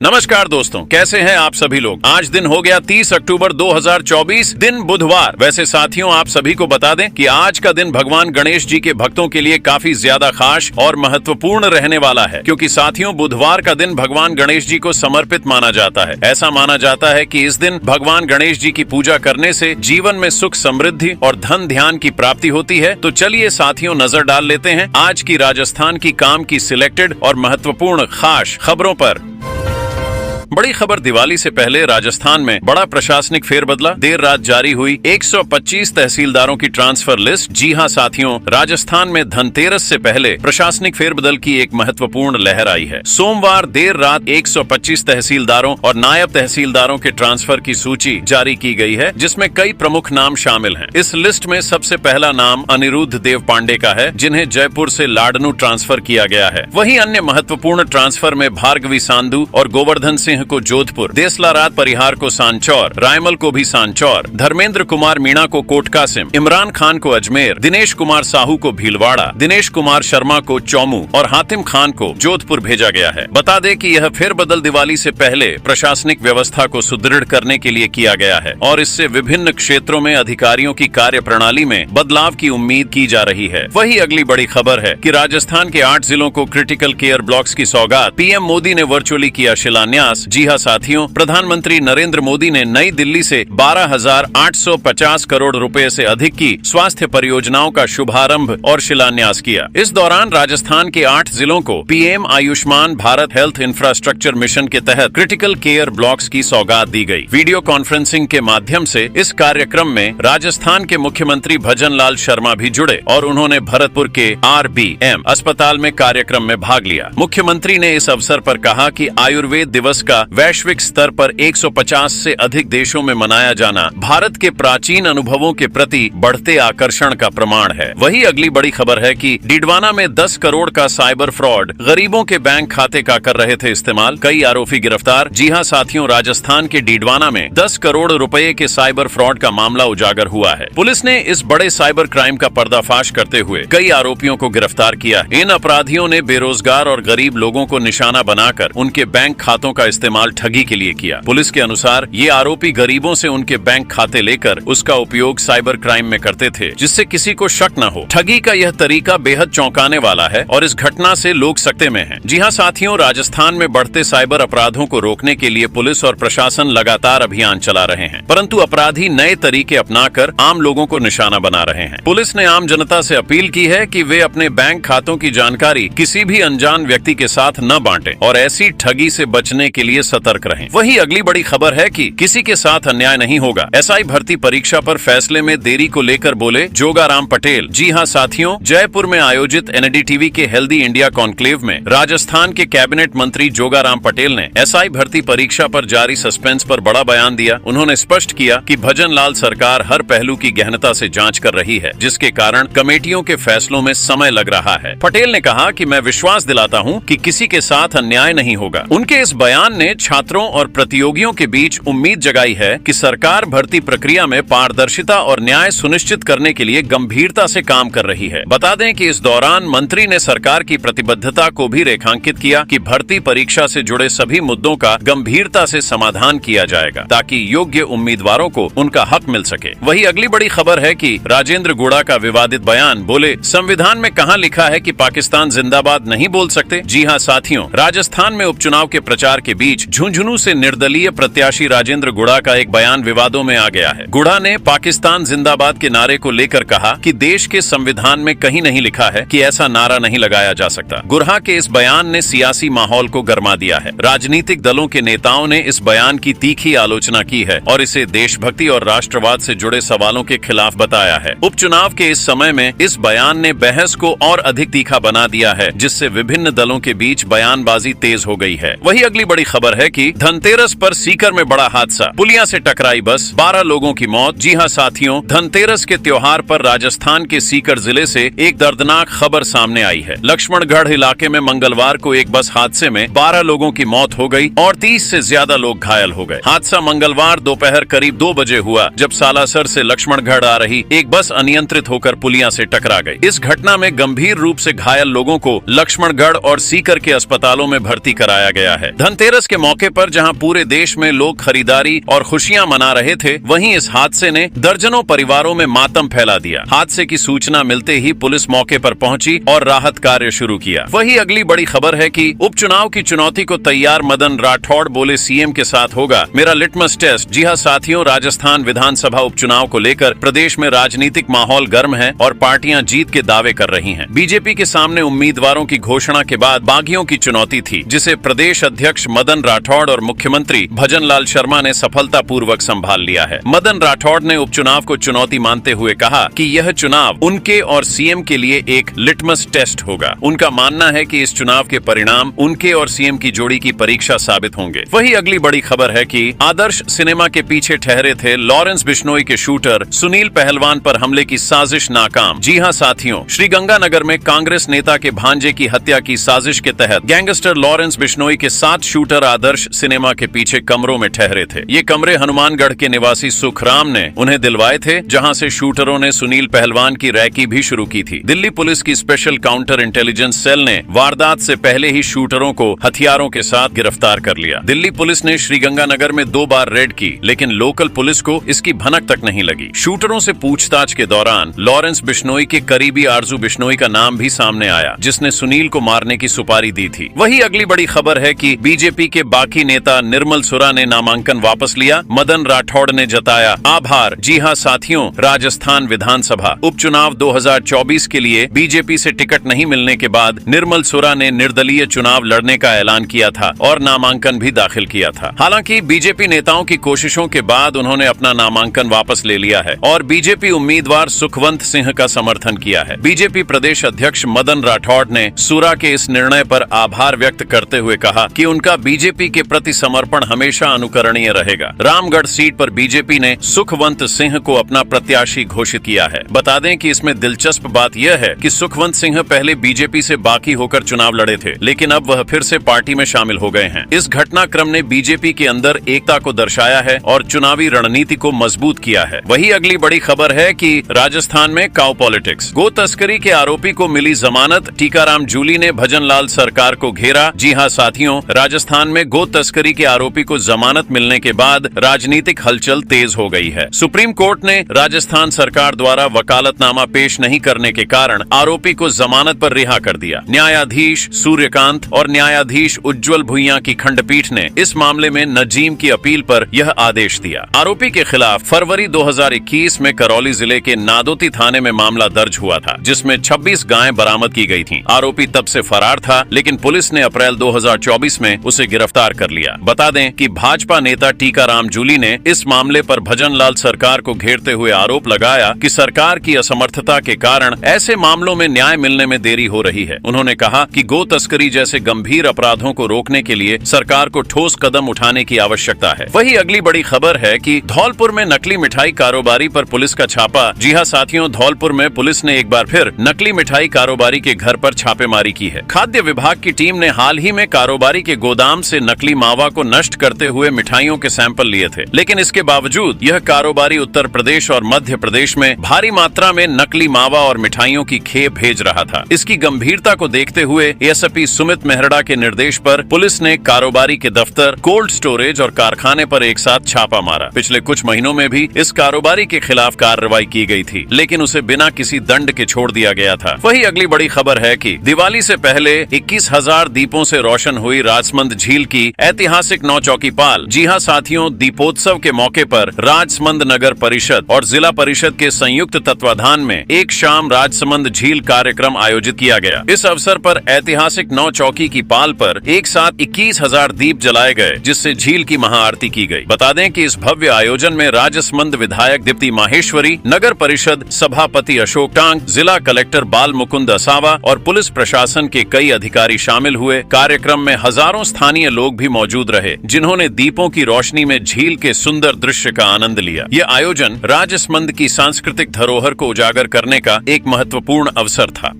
नमस्कार दोस्तों, कैसे हैं आप सभी लोग। आज दिन हो गया 30 अक्टूबर 2024, दिन बुधवार। वैसे साथियों, आप सभी को बता दें कि आज का दिन भगवान गणेश जी के भक्तों के लिए काफी ज्यादा खास और महत्वपूर्ण रहने वाला है, क्योंकि साथियों बुधवार का दिन भगवान गणेश जी को समर्पित माना जाता है। ऐसा माना जाता है कि इस दिन भगवान गणेश जी की पूजा करने से जीवन में सुख, समृद्धि और धन ध्यान की प्राप्ति होती है। तो चलिए साथियों, नजर डाल लेते हैं आज की राजस्थान की काम की सिलेक्टेड और महत्वपूर्ण खास खबरों पर। बड़ी खबर, दिवाली से पहले राजस्थान में बड़ा प्रशासनिक फेरबदला। देर रात जारी हुई 125 तहसीलदारों की ट्रांसफर लिस्ट। जी हां साथियों, राजस्थान में धनतेरस से पहले प्रशासनिक फेरबदल की एक महत्वपूर्ण लहर आई है। सोमवार देर रात 125 तहसीलदारों और नायब तहसीलदारों के ट्रांसफर की सूची जारी की गई है, जिसमें कई प्रमुख नाम शामिल हैं। इस लिस्ट में सबसे पहला नाम अनिरुद्ध देव पांडे का है, जिन्हें जयपुर से लाडनू ट्रांसफर किया गया है। वहीं अन्य महत्वपूर्ण ट्रांसफर में भार्गवी सांधू और गोवर्धन सिंह को जोधपुर, देसला रात परिहार को सांचौर, रायमल को भी सांचौर, धर्मेंद्र कुमार मीणा को कोटकासिम, इमरान खान को अजमेर, दिनेश कुमार साहू को भीलवाड़ा, दिनेश कुमार शर्मा को चौमू और हातिम खान को जोधपुर भेजा गया है। बता दें कि यह फेरबदल दिवाली से पहले प्रशासनिक व्यवस्था को सुदृढ़ करने के लिए किया गया है और इससे विभिन्न क्षेत्रों में अधिकारियों की कार्य प्रणाली में बदलाव की उम्मीद की जा रही है। वही अगली बड़ी खबर है कि राजस्थान के 8 जिलों को क्रिटिकल केयर ब्लॉक्स की सौगात। पीएम मोदी ने वर्चुअली किया शिलान्यास। जी हां साथियों, प्रधानमंत्री नरेंद्र मोदी ने नई दिल्ली से 12,850 करोड़ रुपए से अधिक की स्वास्थ्य परियोजनाओं का शुभारंभ और शिलान्यास किया। इस दौरान राजस्थान के 8 जिलों को PM Ayushman Bharat health infrastructure mission के तहत क्रिटिकल केयर ब्लॉक्स की सौगात दी गई। वीडियो कॉन्फ्रेंसिंग के माध्यम से इस कार्यक्रम में राजस्थान के मुख्यमंत्री भजन लाल शर्मा भी जुड़े और उन्होंने भरतपुर के RBM अस्पताल में कार्यक्रम में भाग लिया। मुख्यमंत्री ने इस अवसर पर कहा कि आयुर्वेद दिवस का वैश्विक स्तर पर 150 से अधिक देशों में मनाया जाना भारत के प्राचीन अनुभवों के प्रति बढ़ते आकर्षण का प्रमाण है। वही अगली बड़ी खबर है कि डिडवाना में 10 करोड़ का साइबर फ्रॉड, गरीबों के बैंक खाते का कर रहे थे इस्तेमाल, कई आरोपी गिरफ्तार। जी हां साथियों, राजस्थान के डिडवाना में 10 करोड़ रुपए के साइबर फ्रॉड का मामला उजागर हुआ है। पुलिस ने इस बड़े साइबर क्राइम का पर्दाफाश करते हुए कई आरोपियों को गिरफ्तार किया। इन अपराधियों ने बेरोजगार और गरीब लोगों को निशाना बनाकर उनके बैंक खातों का इस्तेमाल ठगी के लिए किया। पुलिस के अनुसार ये आरोपी गरीबों से उनके बैंक खाते लेकर उसका उपयोग साइबर क्राइम में करते थे, जिससे किसी को शक न हो। ठगी का यह तरीका बेहद चौंकाने वाला है और इस घटना से लोग सकते में हैं। जी हां साथियों, राजस्थान में बढ़ते साइबर अपराधों को रोकने के लिए पुलिस और प्रशासन लगातार अभियान चला रहे हैं, परंतु अपराधी नए तरीके अपनाकर आम लोगों को निशाना बना रहे हैं। पुलिस ने आम जनता से अपील की है कि वे अपने बैंक खातों की जानकारी किसी भी अनजान व्यक्ति के साथ न बांटें और ऐसी ठगी से बचने के लिए सतर्क रहें। वही अगली बड़ी खबर है कि किसी के साथ अन्याय नहीं होगा। SI भर्ती परीक्षा पर फैसले में देरी को लेकर बोले जोगाराम पटेल। जी हां साथियों, जयपुर में आयोजित NDTV के हेल्दी इंडिया कॉन्क्लेव में राजस्थान के कैबिनेट मंत्री जोगाराम पटेल ने SI भर्ती परीक्षा पर जारी सस्पेंस पर बड़ा बयान दिया। उन्होंने स्पष्ट किया कि भजन लाल सरकार हर पहलू की गहनता से जांच कर रही है, जिसके कारण कमेटियों के फैसलों में समय लग रहा है। पटेल ने कहा कि मैं विश्वास दिलाता हूं कि किसी के साथ अन्याय नहीं होगा। उनके इस बयान ने छात्रों और प्रतियोगियों के बीच उम्मीद जगाई है कि सरकार भर्ती प्रक्रिया में पारदर्शिता और न्याय सुनिश्चित करने के लिए गंभीरता से काम कर रही है। बता दें कि इस दौरान मंत्री ने सरकार की प्रतिबद्धता को भी रेखांकित किया कि भर्ती परीक्षा से जुड़े सभी मुद्दों का गंभीरता से समाधान किया जाएगा, ताकि योग्य उम्मीदवारों को उनका हक मिल सके। वही अगली बड़ी खबर है कि राजेंद्र गुड़ा का विवादित बयान। बोले, संविधान में कहां लिखा है कि पाकिस्तान जिंदाबाद नहीं बोल सकते। जी हां साथियों, राजस्थान में उपचुनाव के प्रचार के बीच झुंझुनू से निर्दलीय प्रत्याशी राजेंद्र गुड़ा का एक बयान विवादों में आ गया है। गुड़ा ने पाकिस्तान जिंदाबाद के नारे को लेकर कहा कि देश के संविधान में कहीं नहीं लिखा है कि ऐसा नारा नहीं लगाया जा सकता। गुड़ा के इस बयान ने सियासी माहौल को गरमा दिया है। राजनीतिक दलों के नेताओं ने इस बयान की तीखी आलोचना की है और इसे देशभक्ति और राष्ट्रवाद से जुड़े सवालों के खिलाफ बताया है। उपचुनाव के इस समय में इस बयान ने बहस को और अधिक तीखा बना दिया है, जिससे विभिन्न दलों के बीच बयानबाजी तेज हो गई है। वही अगली बड़ी खबर है कि धनतेरस पर सीकर में बड़ा हादसा, पुलिया से टकराई बस, 12 लोगों की मौत। जी हां साथियों, धनतेरस के त्योहार पर राजस्थान के सीकर जिले से एक दर्दनाक खबर सामने आई है। लक्ष्मणगढ़ इलाके में मंगलवार को एक बस हादसे में 12 लोगों की मौत हो गई और 30 से ज्यादा लोग घायल हो गए। हादसा मंगलवार दोपहर करीब 2 बजे हुआ, जब सालासर से लक्ष्मणगढ़ आ रही एक बस अनियंत्रित होकर पुलिया से टकरा गई। इस घटना में गंभीर रूप से घायल लोगों को लक्ष्मणगढ़ और सीकर के अस्पतालों में भर्ती कराया गया है। धनतेरस के मौके पर जहां पूरे देश में लोग खरीदारी और खुशियां मना रहे थे, वहीं इस हादसे ने दर्जनों परिवारों में मातम फैला दिया। हादसे की सूचना मिलते ही पुलिस मौके पर पहुंची और राहत कार्य शुरू किया। वही अगली बड़ी खबर है कि उपचुनाव की चुनौती को तैयार मदन राठौड़ बोले, सीएम के साथ होगा मेरा लिटमस टेस्ट। जी हां साथियों, राजस्थान विधानसभा उपचुनाव को लेकर प्रदेश में राजनीतिक माहौल गर्म है और पार्टियां जीत के दावे कर रही हैं। बीजेपी के सामने उम्मीदवारों की घोषणा के बाद बागियों की चुनौती थी, जिसे प्रदेश अध्यक्ष मदन राठौड़ और मुख्यमंत्री भजनलाल शर्मा ने सफलतापूर्वक संभाल लिया है। मदन राठौड़ ने उपचुनाव को चुनौती मानते हुए कहा कि यह चुनाव उनके और सीएम के लिए एक लिटमस टेस्ट होगा। उनका मानना है कि इस चुनाव के परिणाम उनके और सीएम की जोड़ी की परीक्षा साबित होंगे। वही अगली बड़ी खबर है कि आदर्श सिनेमा के पीछे ठहरे थे लॉरेंस बिश्नोई के शूटर सुनील पहलवान पर हमले की साजिश नाकाम। जी हां साथियों, श्रीगंगानगर में कांग्रेस नेता के भांजे की हत्या की साजिश के तहत गैंगस्टर लॉरेंस बिश्नोई के 7 शूटर आदर्श सिनेमा के पीछे कमरों में ठहरे थे। ये कमरे हनुमानगढ़ के निवासी सुखराम ने उन्हें दिलवाए थे, जहां से शूटरों ने सुनील पहलवान की रैकी भी शुरू की थी। दिल्ली पुलिस की स्पेशल काउंटर इंटेलिजेंस सेल ने वारदात से पहले ही शूटरों को हथियारों के साथ गिरफ्तार कर लिया। दिल्ली पुलिस ने श्रीगंगानगर में 2 बार रेड की, लेकिन लोकल पुलिस को इसकी भनक तक नहीं लगी। शूटरों से पूछताछ के दौरान लॉरेंस बिश्नोई के करीबी आरजू बिश्नोई का नाम भी सामने आया, जिसने सुनील को मारने की सुपारी दी थी। वही अगली बड़ी खबर है कि बीजेपी के बाकी नेता निर्मल सुरा ने नामांकन वापस लिया। मदन राठौड़ ने जताया आभार। जी हां साथियों, राजस्थान विधानसभा उपचुनाव 2024 के लिए बीजेपी से टिकट नहीं मिलने के बाद निर्मल सुरा ने निर्दलीय चुनाव लड़ने का ऐलान किया था और नामांकन भी दाखिल किया था। हालांकि बीजेपी नेताओं की कोशिशों के बाद उन्होंने अपना नामांकन वापस ले लिया है और बीजेपी उम्मीदवार सुखवंत सिंह का समर्थन किया है। बीजेपी प्रदेश अध्यक्ष मदन राठौड़ ने सुरा के इस निर्णय पर आभार व्यक्त करते हुए कहा कि उनका बीजेपी के प्रति समर्पण हमेशा अनुकरणीय रहेगा। रामगढ़ सीट पर बीजेपी ने सुखवंत सिंह को अपना प्रत्याशी घोषित किया है। बता दें कि इसमें दिलचस्प बात यह है कि सुखवंत सिंह पहले बीजेपी से बाकी होकर चुनाव लड़े थे, लेकिन अब वह फिर से पार्टी में शामिल हो गए हैं। इस घटनाक्रम ने बीजेपी के अंदर एकता को दर्शाया है और चुनावी रणनीति को मजबूत किया है। वही अगली बड़ी खबर है कि राजस्थान में काउ पॉलिटिक्स। गो तस्करी के आरोपी को मिली जमानत, टीकाराम जूली ने भजनलाल सरकार को घेरा। जी हां साथियों, राजस्थान में गो तस्करी के आरोपी को जमानत मिलने के बाद राजनीतिक हलचल तेज हो गई है। सुप्रीम कोर्ट ने राजस्थान सरकार द्वारा वकालतनामा पेश नहीं करने के कारण आरोपी को जमानत पर रिहा कर दिया। न्यायाधीश सूर्यकांत और न्यायाधीश उज्ज्वल भुइयां की खंडपीठ ने इस मामले में नजीम की अपील पर यह आदेश दिया। आरोपी के खिलाफ फरवरी 2021 में करौली जिले के नादोती थाने में मामला दर्ज हुआ था, जिसमें 26 गायें बरामद की गई थीं। आरोपी तब से फरार था, लेकिन पुलिस ने अप्रैल 2024 में उसे गिरफ्तार कर लिया। बता दें कि भाजपा नेता टीकाराम जूली ने इस मामले पर भजनलाल सरकार को घेरते हुए आरोप लगाया कि सरकार की असमर्थता के कारण ऐसे मामलों में न्याय मिलने में देरी हो रही है। उन्होंने कहा कि गो तस्करी जैसे गंभीर अपराधों को रोकने के लिए सरकार को ठोस कदम उठाने की आवश्यकता है। वही अगली बड़ी खबर है कि धौलपुर में नकली मिठाई कारोबारी पर पुलिस का छापा। जी हां साथियों, धौलपुर में पुलिस ने एक बार फिर नकली मिठाई कारोबारी के घर पर छापेमारी की है। खाद्य विभाग की टीम ने हाल ही में कारोबारी के गोदाम से नकली मावा को नष्ट करते हुए मिठाइयों के सैंपल लिए थे, लेकिन इसके बावजूद यह कारोबारी उत्तर प्रदेश और मध्य प्रदेश में भारी मात्रा में नकली मावा और मिठाइयों की खेप भेज रहा था। इसकी गंभीरता को देखते हुए एएसपी सुमित मेहरड़ा के निर्देश पर पुलिस ने कारोबारी के दफ्तर, कोल्ड स्टोरेज और कारखाने पर एक साथ छापा मारा। पिछले कुछ महीनों में भी इस कारोबारी के खिलाफ कार्रवाई की गई थी, लेकिन उसे बिना किसी दंड के छोड़ दिया गया था। वही अगली बड़ी खबर है कि दिवाली से पहले 21,000 दीपों से रोशन हुई राजसमंद झील की ऐतिहासिक नौचौकी पाल। जी हां साथियों, दीपोत्सव के मौके पर राजसमंद नगर परिषद और जिला परिषद के संयुक्त तत्वाधान में एक शाम राजसमंद झील कार्यक्रम आयोजित किया गया। इस अवसर पर ऐतिहासिक नौचौकी की पाल पर एक साथ 21,000 दीप जलाए गए, जिससे झील की महाआरती की गई। बता दें कि इस भव्य आयोजन में राजसमंद विधायक दीप्ति माहेश्वरी, नगर परिषद सभापति अशोक टांग, जिला कलेक्टर बाल मुकुंद असावा और पुलिस प्रशासन के कई अधिकारी शामिल हुए। कार्यक्रम में हजारों स्थानीय लोग भी मौजूद रहे, जिन्होंने दीपों की रोशनी में झील के सुंदर दृश्य का आनंद लिया। यह आयोजन राजसमंद की सांस्कृतिक धरोहर को उजागर करने का एक महत्वपूर्ण अवसर था।